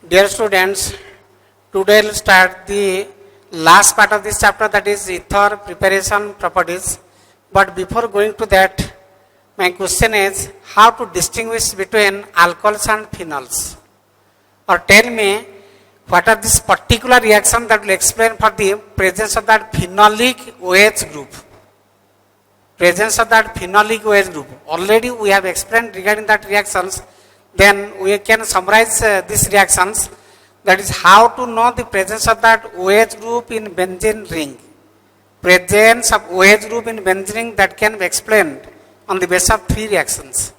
Dear students, today we'll start the last part of this chapter, that is ether preparation properties. But before going to that, my question is how to distinguish between alcohols and phenols. Or tell me what are this particular reaction that will explain for the presence of that phenolic OH group. Presence of that phenolic OH group. Already we have explained regarding that reactions. Then we can summarize these reactions. That is how to know the presence of that OH group in benzene ring. Presence of OH group in benzene ring that can be explained on the basis of three reactions.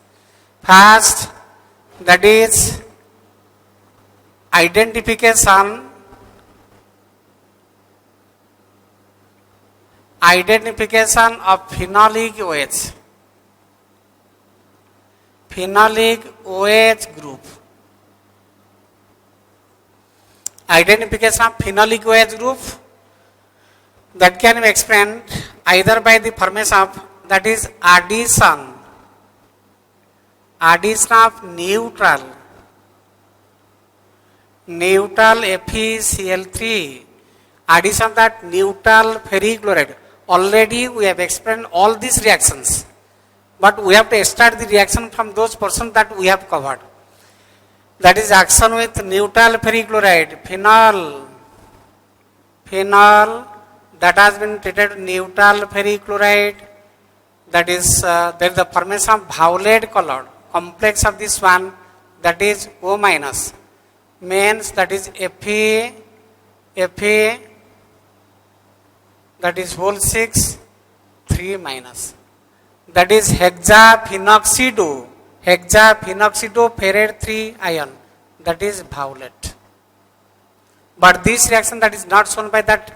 First, that is identification of phenolic OH. Phenolic OH group. Identification of phenolic OH group that can be explained either by the formation of, that is addition of neutral FeCl3, addition of that neutral ferric chloride. Already we have explained all these reactions, but we have to start the reaction from those portions that we have covered. That is action with neutral ferric chloride, phenol that has been treated with neutral ferric chloride. That is there is the formation of violet colored complex of this one, that is O minus, means that is Fe that is whole 6 3 minus, that is hexaphenoxido ferrate 3 ion, that is violet. But this reaction that is not shown by that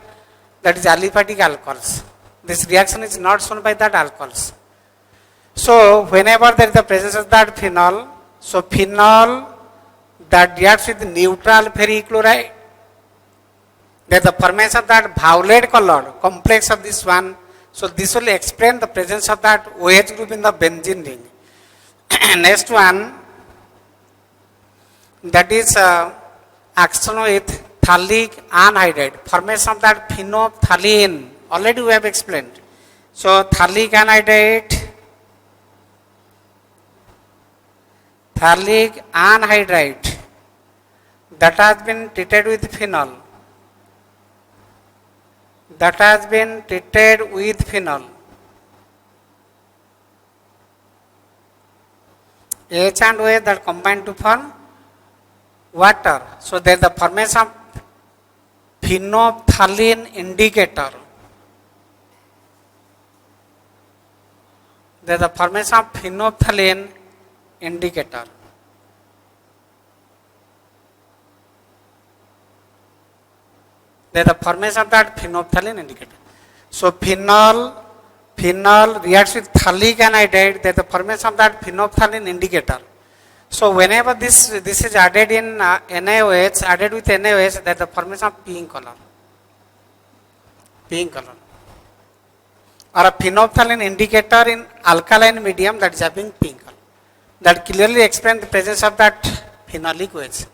is aliphatic alcohols. This reaction is not shown by that alcohols. So whenever there is the presence of that phenol, so phenol that reacts with neutral ferric chloride, there is the formation of that violet colored complex of this one. So this will explain the presence of that OH group in the benzene ring. Next one, that is action with phthalic anhydride, formation of that phenolphthalein. Already we have explained. So phthalic anhydride that has been treated with phenol. H and OH that combine to form water. So there is the formation of phenolphthalein indicator. There is the formation of phenolphthalein indicator. There is the formation of that phenolphthalein indicator. So phenol reacts with phthalic anhydride, there is the formation of that phenolphthalein indicator. So whenever this is added in NaOH, added with NaOH, there is the formation of pink color. Or a phenolphthalein indicator in alkaline medium that is having pink color. That clearly explains the presence of that phenolic OH.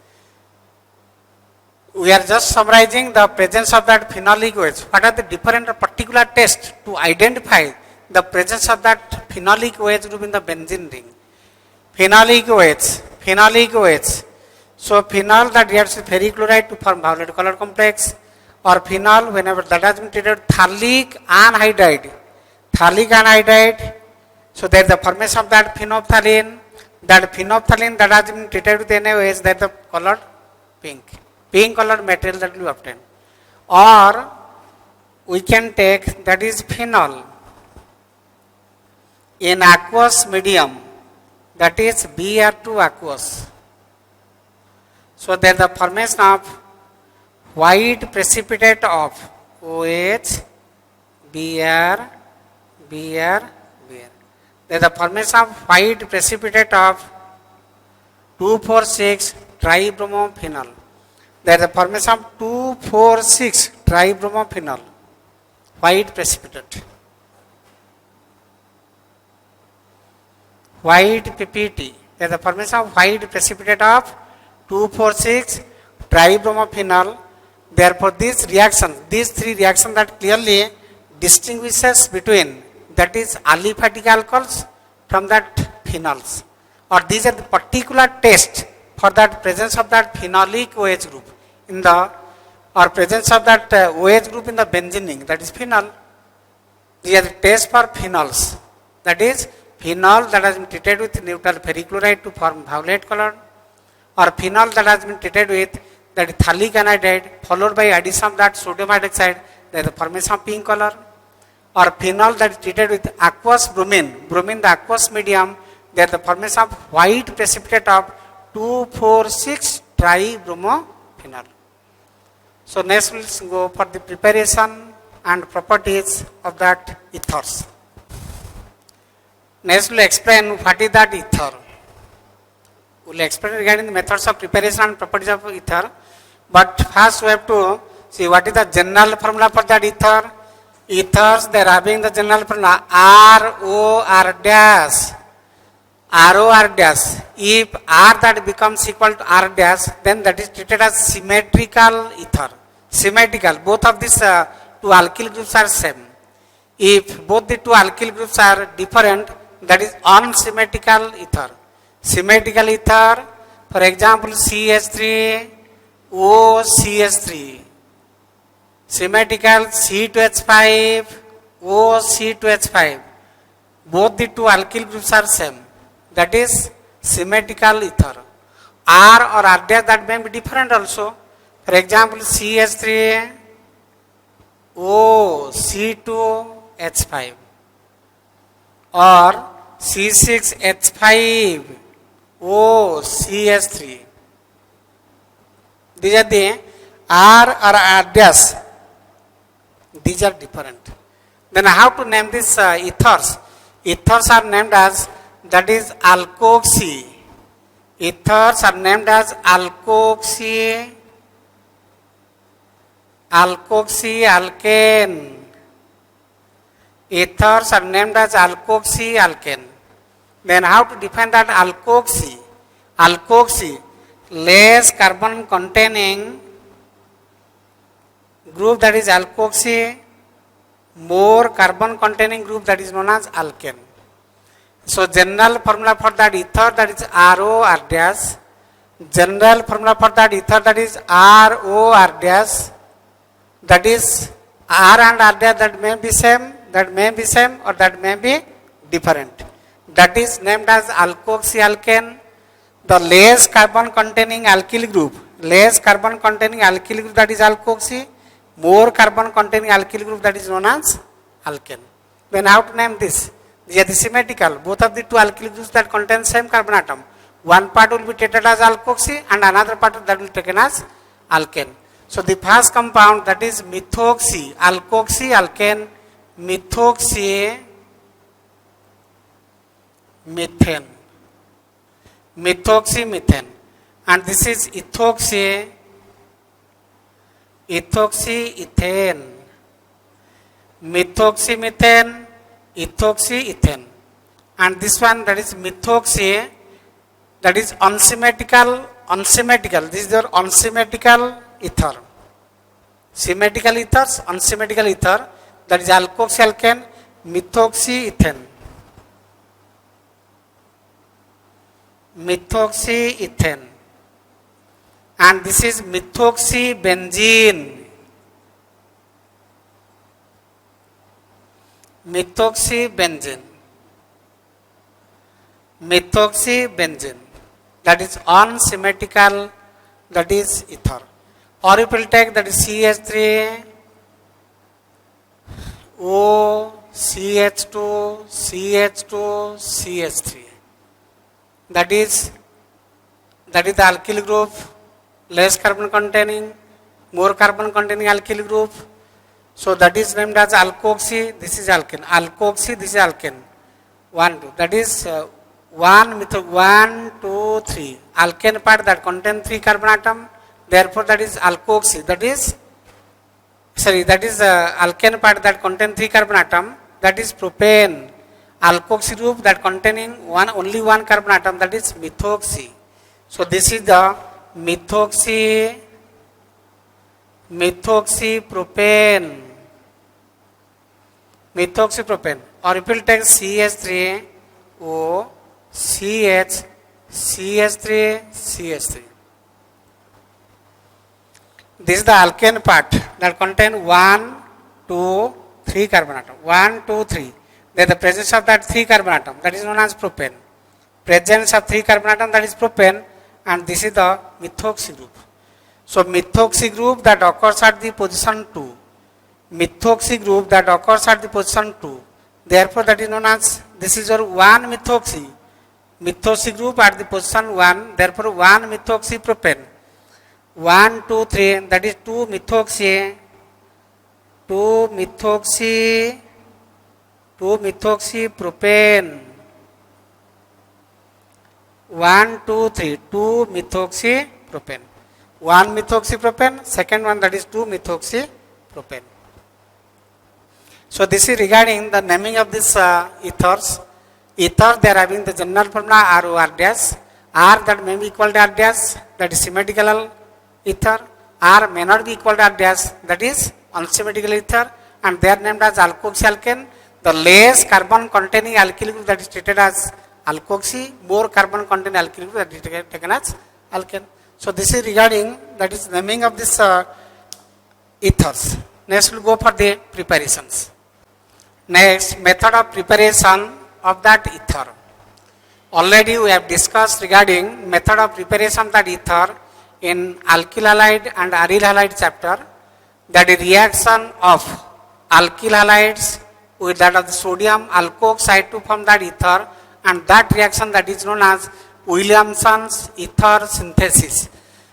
We are just summarizing the presence of that phenolic OH. What are the different or particular tests to identify the presence of that phenolic OH group in the benzene ring? Phenolic OH. So phenol that reacts with ferric chloride to form violet color complex, or phenol whenever that has been treated with phthalic anhydride. So there is the formation of that phenolphthalein. That phenolphthalein that has been treated with NaOH, that is the color pink colored material that will be obtained. Or we can take, that is phenol in aqueous medium, that is Br2 aqueous. So there is the formation of white precipitate of OH, Br. There is the formation of white precipitate of 2,4,6 tribromophenol. There is the formation of 2,4,6 tribromophenol, white precipitate. white PPT. There is the formation of white precipitate of 2,4,6 tribromophenol. Therefore, these reactions, these three reactions that clearly distinguishes between that is aliphatic alcohols from that phenols, or these are the particular test for that presence of that phenolic OH group in the, or presence of that OH group in the benzene ring, that is phenol. These are the test for phenols, that is phenol that has been treated with neutral ferrichloride to form violet color, or phenol that has been treated with that is phthalic anhydride followed by addition of that sodium hydroxide, there is the formation of pink color, or phenol that is treated with aqueous bromine, bromine the aqueous medium, there is the formation of white precipitate of 2,4,6 tribromophenol. So next we will go for the preparation and properties of that ethers. Next we will explain what is that ether. We will explain regarding the methods of preparation and properties of ether, but first we have to see what is the general formula for that ether. Ethers, they are having the general formula ROR dash, ROR dash. If R that becomes equal to R dash, then that is treated as symmetrical ether. Symmetrical, both of these two alkyl groups are same. If both the two alkyl groups are different, that is unsymmetrical ether. Symmetrical ether, for example, CH3, OCH3. Symmetrical C2H5, OC2H5. Both the two alkyl groups are same. That is symmetrical ether. R or R dash that may be different also. For example, CH3, OC2H5, or C6H5, OCH3. These are the R or R dash. These are different. Then how to name these ethers? Ethers are named as, that is alkoxy. Ethers are named as alkoxy, alkoxy alkane. Ethers are named as alkoxy alkane. Then how to define that alkoxy? Alkoxy, less carbon containing group, that is alkoxy, more carbon containing group, that is known as alkane. So general formula for that ether, that is ROR dash. General formula for that ether, that is ROR dash. That is R and R dash that may be same, or that may be different. That is named as alkoxy alkane. The less carbon containing alkyl group, less carbon containing alkyl group, that is alkoxy, more carbon containing alkyl group, that is known as alkane. Then how to name this? These are the symmetrical, both of the two alkyl groups that contain same carbon atom. One part will be treated as alkoxy and another part that will be taken as alkane. So the first compound, that is methoxy, alkoxy alkane, methoxy methane, methoxy methane, and this is ethoxy, ethoxy ethane, methoxy methane, ethoxy ethane, and this one, that is methoxy, that is unsymmetrical, this is your unsymmetrical ether. Symmetrical ethers, unsymmetrical ether, that is alkoxy alkane, methoxy ethane, methoxy ethane, and this is methoxy benzene, methoxy benzene, methoxy benzene, that is unsymmetrical, that is ether. Or you will take, that is CH3, O, CH2, CH2, CH3. That is the alkyl group, less carbon containing, more carbon containing alkyl group. So that is named as alkoxy, this is alkane, alkoxy, this is alkane. 1, 2, that is 1, 2, 3. Alkane part that contains 3 carbon atom, therefore that is alkoxy, that is alkane part that contains 3 carbon atom, that is propane. Alkoxy group that containing only one carbon atom, that is methoxy. So this is the methoxy methoxypropane, methoxypropane, or if you take CH3O, CH, CH3, CH3. This is the alkane part that contain 1, 2, 3 carbon atom. 1, 2, 3. There the presence of that 3 carbon atom, that is known as propane. Presence of 3 carbon atom, that is propane, and this is the methoxy group. So methoxy group that occurs at the position 2. Methoxy group that occurs at the position 2. Therefore, that is known as, this is your 1 methoxy. Methoxy group at the position 1, therefore 1 methoxy propane. 1, 2, 3, that is 2 methoxy, 2 methoxy propane. 1, 2, 3, 2 methoxy propane. 1 methoxy propane, second one that is 2 methoxy propane. So this is regarding the naming of these ethers. Ether, they are having the general formula R O R dash. R that may be equal to R dash, that is symmetrical ether. R may not be equal to R dash, that is unsymmetrical ether, and they are named as alkoxy alkane. The less carbon containing alkyl group that is treated as alkoxy, more carbon containing alkyl group that is taken as alkane. So this is regarding, that is naming of this ethers. Next we will go for the preparations. Next, method of preparation of that ether. Already we have discussed regarding method of preparation of that ether in alkyl halide and aryl halide chapter, that is reaction of alkyl halides with that of the sodium alkoxide to form that ether, and that reaction that is known as Williamson's ether synthesis.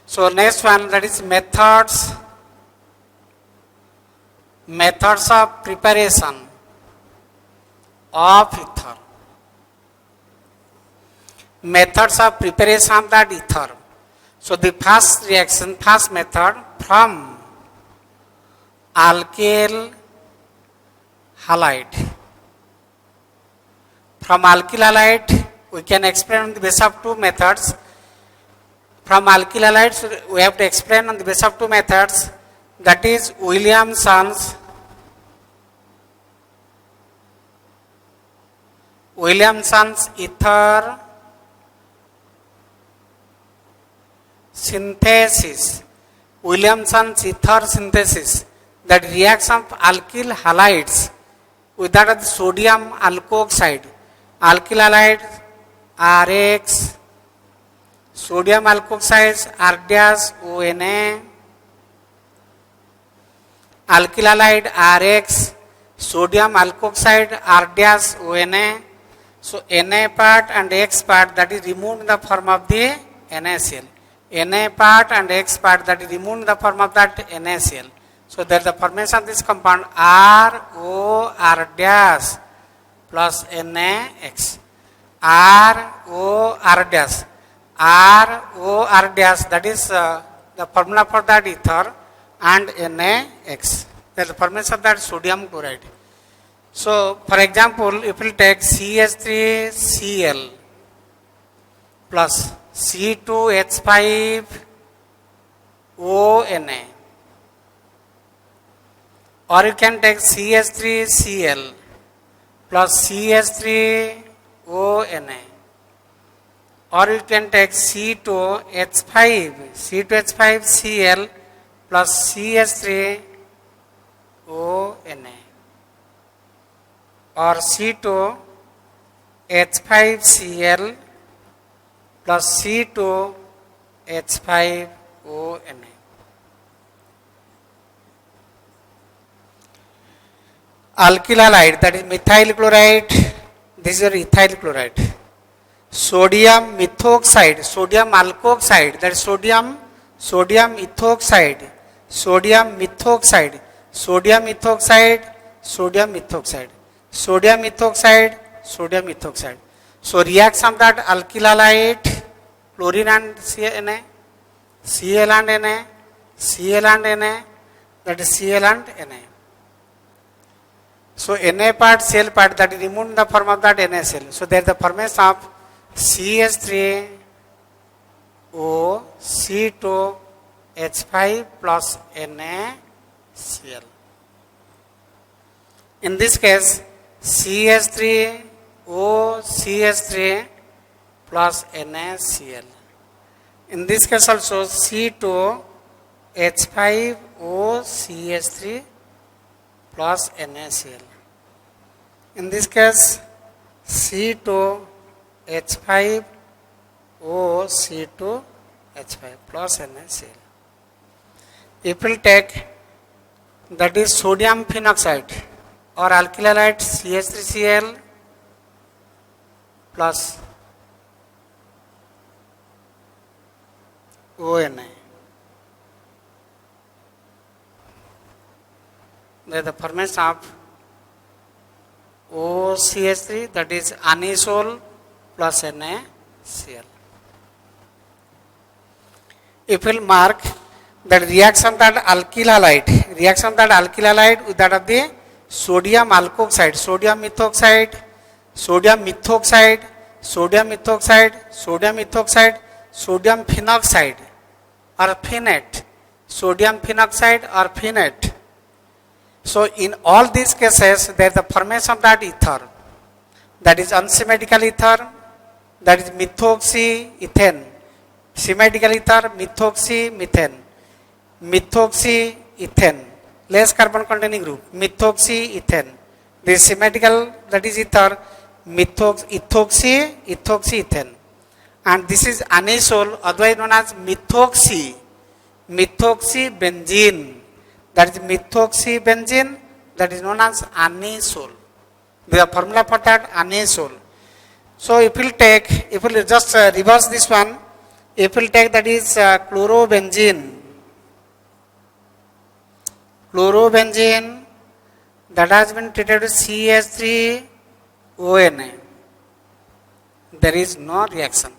So next one, that is methods of preparation of ether. Methods of preparation of that ether. So the first reaction, first method, from alkyl halide. From alkyl halide, we can explain on the basis of two methods. From alkyl halides, we have to explain on the basis of two methods, that is Williamson's ether synthesis. Williamson's ether synthesis, that reaction of alkyl halides with that of the sodium alkoxide. Alkyl halide RX, sodium alkoxide R dash ONA, alkyl halide RX, sodium alkoxide R dash ONA. So Na part and X part, that is removed in the form of the NaCl. Na part and X part, that is removed in the form of that NaCl. So there the formation of this compound ROR dash plus NaX. ROR dash. ROR dash, that is the formula for that ether, and NaX. That is the formation of that sodium chloride. So for example, if we take CH3Cl plus C2H5ONA, or you can take CH3Cl plus CH3ONA, or you can take C2H5Cl plus CH3ONA, or C2H5Cl plus C2H5ONA. Alkyl halide, that is methyl chloride, this is your ethyl chloride. Sodium methoxide, sodium alkoxide, that is sodium ethoxide, sodium methoxide, sodium ethoxide, sodium methoxide, sodium ethoxide, sodium ethoxide. So reaction of that alkyl halide, chlorine and Na, Cl and Na, Cl and Na, that is Cl and Na. So Na part, Cl part, that is removed in the form of that NaCl. So there is the formation of CH3O, H5 plus NaCl. In this case, CH3OCH3 plus NaCl. In this case also C2H5OCH3 plus NaCl. In this case C2H5OC2H5 plus NaCl. If we take that is sodium phenoxide or alkyl halide CH3Cl plus ONA. There is the formation of OCH3, that is anisole plus NaCl. If we will mark that reaction that alkyl halide with that of the sodium alkoxide, sodium methoxide, sodium methoxide, sodium methoxide, sodium methoxide, sodium phenoxide or phenate, sodium phenoxide or phenate. So in all these cases, there is the formation of that ether, that is unsymmetrical ether, that is methoxyethane, symmetrical ether, methoxymethane, methoxyethane, less carbon containing group, methoxyethane. This symmetrical, that is ether, ethoxyethane, and this is anisole, otherwise known as methoxybenzene. That is methoxybenzene, that is known as anisole. The formula for that anisole. So if we just reverse this one, if we take that is chlorobenzene, that has been treated with CH3ONA. There is no reaction.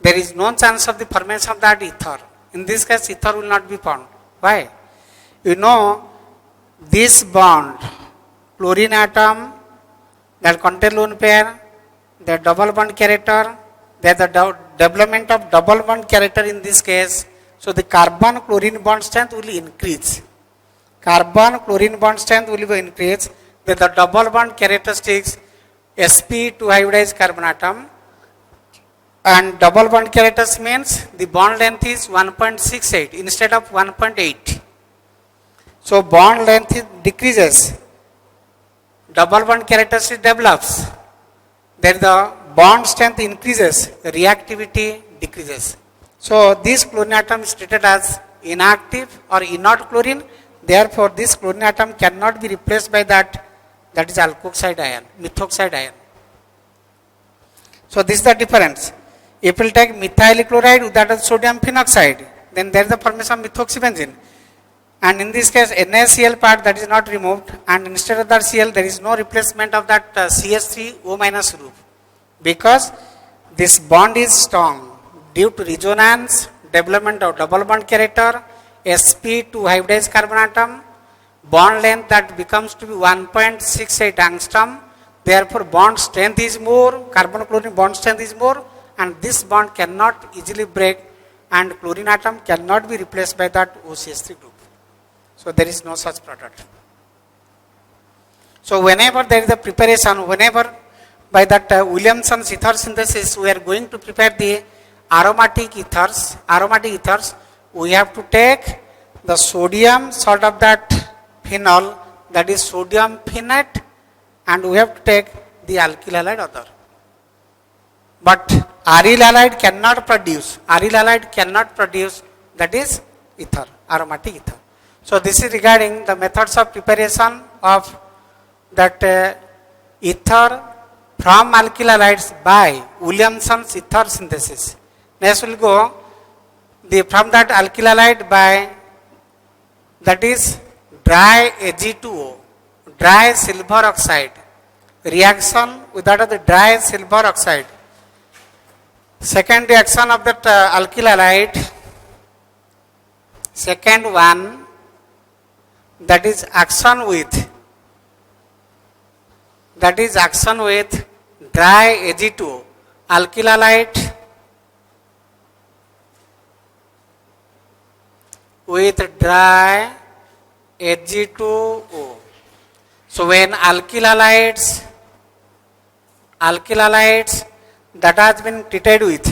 There is no chance of the formation of that ether. In this case, ether will not be formed. Why? You know, this bond, chlorine atom, that contain lone pair, the double bond character, there is the development of double bond character in this case. So the carbon chlorine bond strength will increase. Carbon chlorine bond strength will be increased. Then the double bond characteristics, sp2 hybridized carbon atom, and double bond characteristics means the bond length is 1.68 instead of 1.8. So bond length decreases, double bond characteristic develops, then the bond strength increases, reactivity decreases. So this chlorine atom is treated as inactive or inert chlorine. Therefore, this chlorine atom cannot be replaced by that is alkoxide ion, methoxide ion. So this is the difference. If we take methyl chloride with that of sodium phenoxide, then there is the formation of methoxybenzene. And in this case, NaCl part that is not removed, and instead of that Cl, there is no replacement of that CH3O minus group, because this bond is strong due to resonance, development of double bond character, sp2 hybridized carbon atom, bond length that becomes to be 1.68 angstrom. Therefore, bond strength is more, carbon chlorine bond strength is more, and this bond cannot easily break, and chlorine atom cannot be replaced by that OCH3 group. So there is no such product. So whenever there is a preparation, whenever by that Williamson's ether synthesis, we are going to prepare the aromatic ethers, we have to take the sodium salt of that phenol, that is sodium phenate, and we have to take the alkyl halide other. But aryl halide cannot produce, that is ether, aromatic ether. So this is regarding the methods of preparation of that ether from alkyl halides by Williamson's ether synthesis. Next we will go from that alkyl halide by that is dry Ag2O, dry silver oxide, reaction with that of the dry silver oxide. Second reaction of that alkyl halide, second one, that is action with dry Ag2O, alkyl halide with dry Ag2O. So when alkyl halides that has been treated with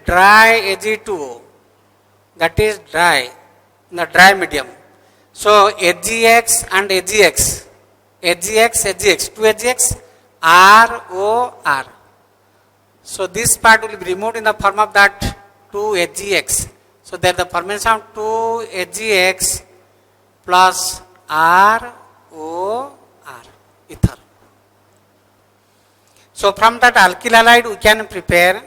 dry Ag2O, that is dry, in the dry medium. So AgX and AgX, two AgX, ROR. So this part will be removed in the form of that 2 AgX. So there the formation of 2 AgX plus ROR, ether. So from that alkyl halide we can prepare,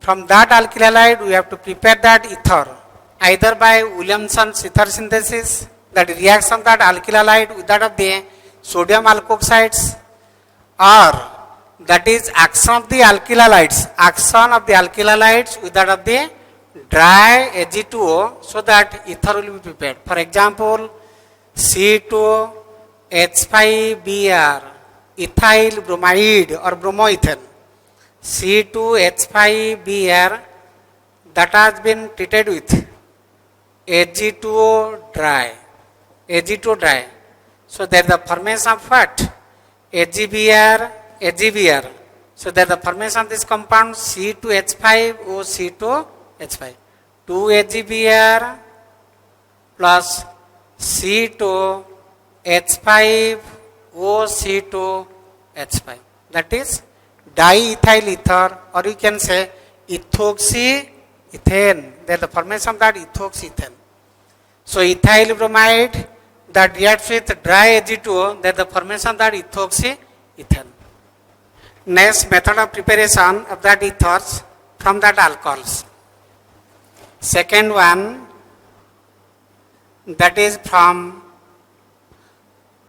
from that alkyl halide we have to prepare that ether either by Williamson's ether synthesis, that reaction of that alkyl halide with that of the sodium alkoxides, or that is action of the alkyl halides with that of the dry Ag2O, so that ether will be prepared. For example, C2H5Br, ethyl bromide or bromoethane, C2H5Br, that has been treated with Ag2O dry. So there the formation of what? AgBr. So there the formation of this compound C2H5OC2H5, 2 AgBr plus C2H5OC2H5, that is diethyl ether, or you can say ethoxyethane. There the formation of that ethoxyethane. So ethyl bromide that reacts with dry Ag2O, there the formation of that ethoxyethane. Next method of preparation of that ethers from that alcohols. Second one, that is from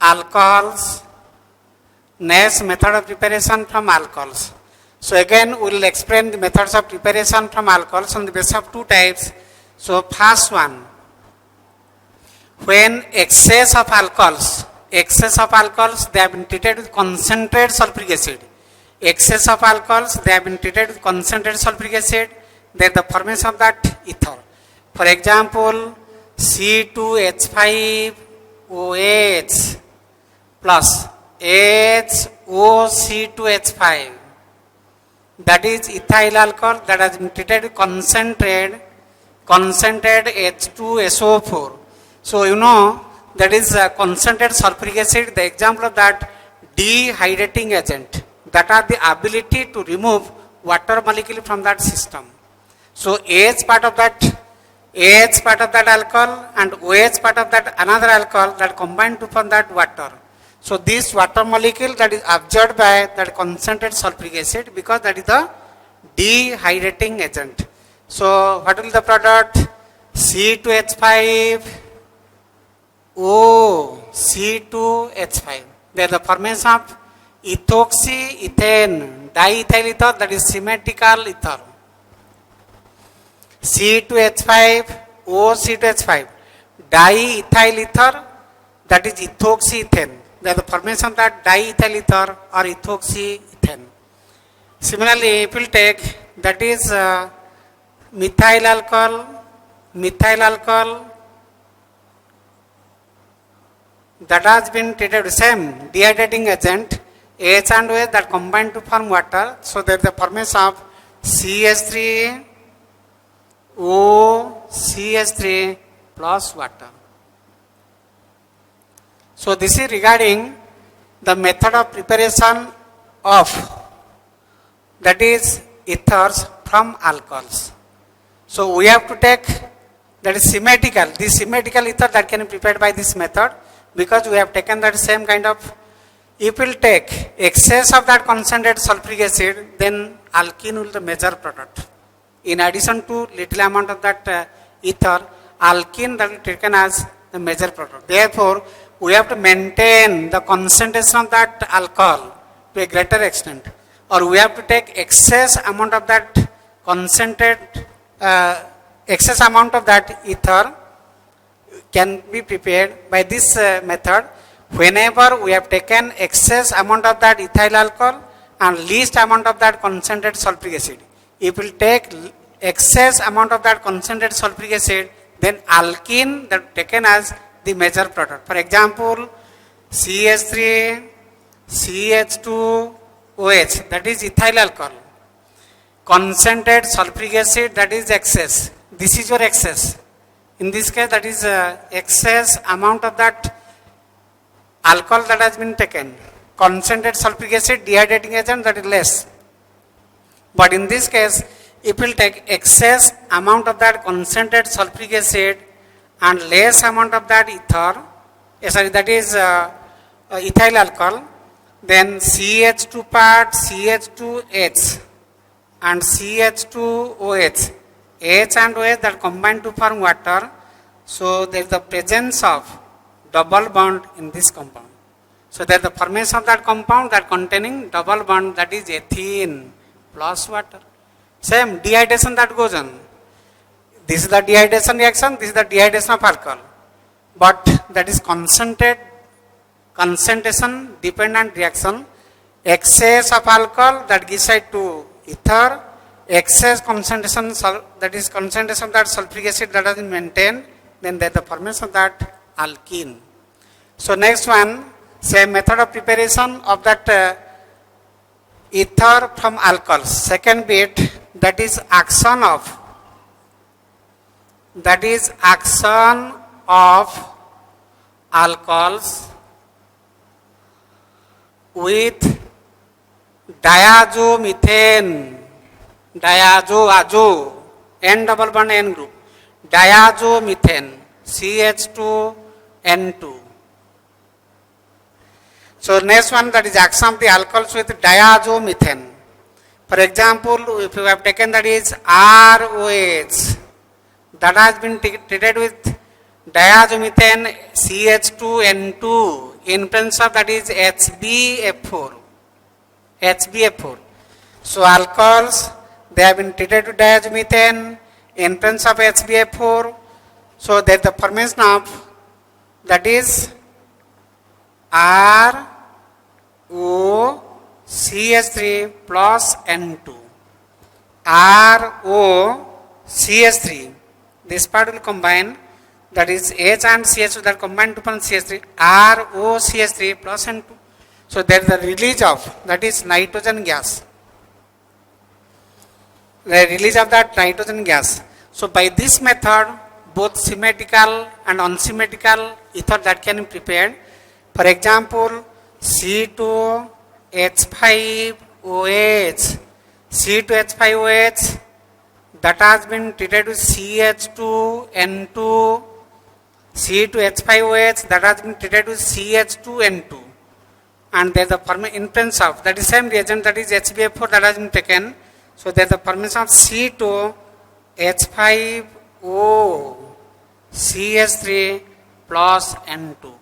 alcohols. Next method of preparation from alcohols. So again we will explain the methods of preparation from alcohols on the basis of two types. So first one, when excess of alcohols they have been treated with concentrated sulfuric acid. Then the formation of that ether. For example, C2H5OH plus HOC2H5, that is ethyl alcohol that has been treated with concentrated H2SO4. So you know that is concentrated sulfuric acid. The example of that, dehydrating agent, that are the ability to remove water molecule from that system. So AH part of that alcohol and OH part of that another alcohol that combine to form that water. So this water molecule that is absorbed by that concentrated sulfuric acid, because that is the dehydrating agent. So what will the product? C2H5OC2H5. There the formation of ethoxyethane, diethyl ether, that is symmetrical ether. C2H5OC2H5, diethyl ether, that is ethoxyethane. There the formation of that diethyl ether or ethoxyethane. Similarly, if we will take that is methyl alcohol that has been treated with same dehydrating agent, H and OH that combine to form water. So there is the formation of CH3OCH3 plus water. So this is regarding the method of preparation of, that is, ethers from alcohols. So we have to take that is symmetrical. This symmetrical ether that can be prepared by this method, because we have taken that same kind of. If we will take excess of that concentrated sulfuric acid, then alkene will be the major product. In addition to little amount of that ether, alkene that is taken as the major product. Therefore, we have to maintain the concentration of that alcohol to a greater extent, or we have to take excess amount of that concentrated, excess amount of that ether can be prepared by this method whenever we have taken excess amount of that ethyl alcohol and least amount of that concentrated sulfuric acid. If we will take excess amount of that concentrated sulfuric acid, then alkene that taken as the major product. For example, CH3, CH2OH, that is ethyl alcohol. Concentrated sulfuric acid, that is excess. This is your excess. In this case, that is excess amount of that alcohol that has been taken. Concentrated sulfuric acid, dehydrating agent, that is less. But in this case, if we will take excess amount of that concentrated sulfuric acid and less amount of that ether, that is ethyl alcohol, then CH2 part, CH2H and CH2OH, H and OH that combine to form water. So there is the presence of double bond in this compound. So there is the formation of that compound that containing double bond, that is ethene plus water. Same dehydration that goes on. This is the dehydration reaction, this is the dehydration of alcohol. But that is concentration dependent reaction. Excess of alcohol that gives rise to ether, excess concentration, that is concentration of that sulfuric acid that has been maintained, then there is the formation of that alkene. So next one, same method of preparation of that ether from alcohol. Second bit, that is action of alcohols with diazomethane, N double bond N group, diazomethane, CH2N2. So next one, that is action of the alcohols with diazomethane. For example, if you have taken that is ROH, that has been treated with diazomethane CH2N2 in presence of that is HbF4. So alcohols, they have been treated with diazomethane in presence of HbF4. So there is the formation of that is ROCH3 plus N2. ROCH3, this part will combine, that is H and CH2 that combine to form CH3, ROCH3 plus N2. So there is the release of that is nitrogen gas. The release of that nitrogen gas. So by this method, both symmetrical and unsymmetrical ether that can be prepared. For example, C2H5OH, C2H5OH that has been treated with CH2N2, C2H5OH that has been treated with CH2N2, and there is the in presence of that is same reagent, that is HbF4 that has been taken. So there is the formation of C2H5O CH3 plus N2.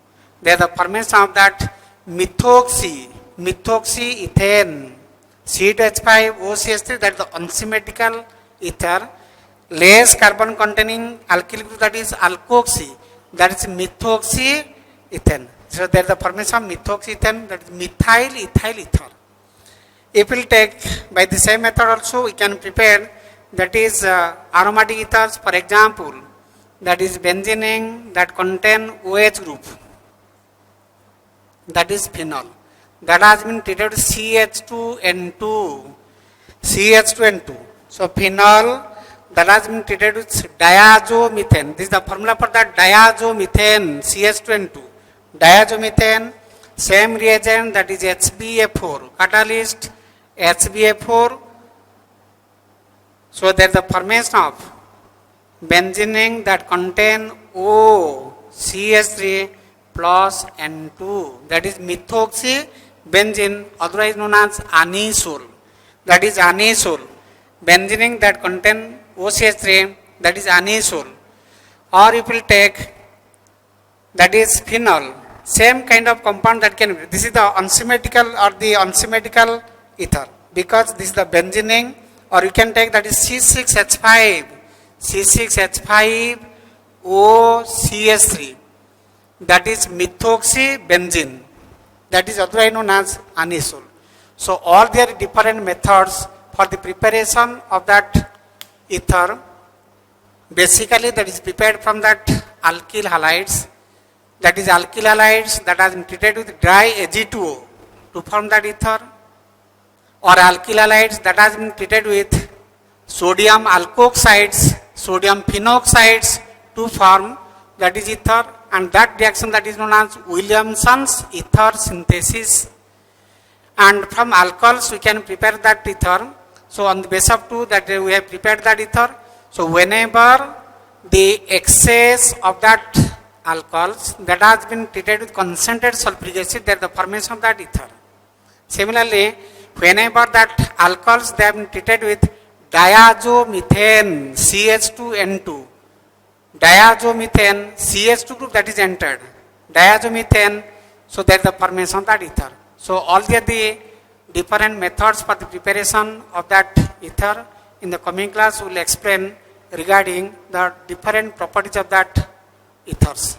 There is the formation of that methoxyethane, C2H5OCH3, that is the unsymmetrical ether, less carbon containing alkyl group, that is alkoxy, that is methoxyethane. So there is the formation of methoxyethane, that is methyl ethyl ether. If we will take by the same method also, we can prepare that is aromatic ethers. For example, that is benzene that contain OH group, that is phenol, that has been treated with CH2N2. So phenol that has been treated with diazomethane. This is the formula for that diazomethane, CH2N2. Diazomethane, same reagent, that is HbF4, catalyst HbF4. So there is the formation of benzene that contain OCH3 plus N2, that is methoxy benzene, otherwise known as anisole, that is anisole. Benzene that contain OCH3, that is anisole. Or if we will take that is phenol, same kind of compound that can be, this is the unsymmetrical or the unsymmetrical ether, because this is the benzene. Or you can take that is C6H5OCH3, that is methoxybenzene, that is otherwise known as anisole. So all there are different methods for the preparation of that ether. Basically that is prepared from that alkyl halides, that is alkyl halides that has been treated with dry Ag2O to form that ether, or alkyl halides that has been treated with sodium alkoxides, sodium phenoxides to form that is ether, and that reaction that is known as Williamson's ether synthesis. And from alcohols we can prepare that ether. So on the basis of 2 that we have prepared that ether. So whenever the excess of that alcohols that has been treated with concentrated sulfuric acid, there is the formation of that ether. Similarly, whenever that alcohols they have been treated with diazomethane CH2N2, diazomethane CH2 group that is entered, diazomethane, so there is the formation of that ether. So all the different methods for the preparation of that ether. In the coming class we will explain regarding the different properties of that ethers.